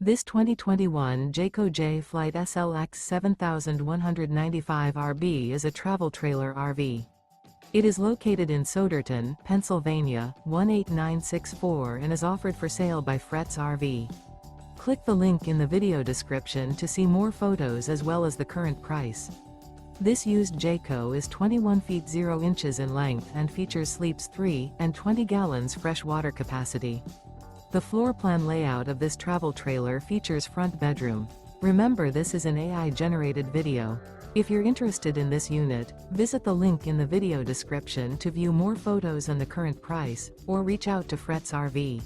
This 2021 Jayco J Flight SLX 7195 RB is a travel trailer RV. It is located in Souderton, Pennsylvania, 18964 and is offered for sale by Fretz RV. Click the link in the video description to see more photos as well as the current price. This used Jayco is 21 feet 0 inches in length and features sleeps 3 and 20 gallons fresh water capacity. The floor plan layout of this travel trailer features front bedroom. Remember, this is an AI-generated video. If you're interested in this unit, visit the link in the video description to view more photos and the current price, or reach out to Fretz RV.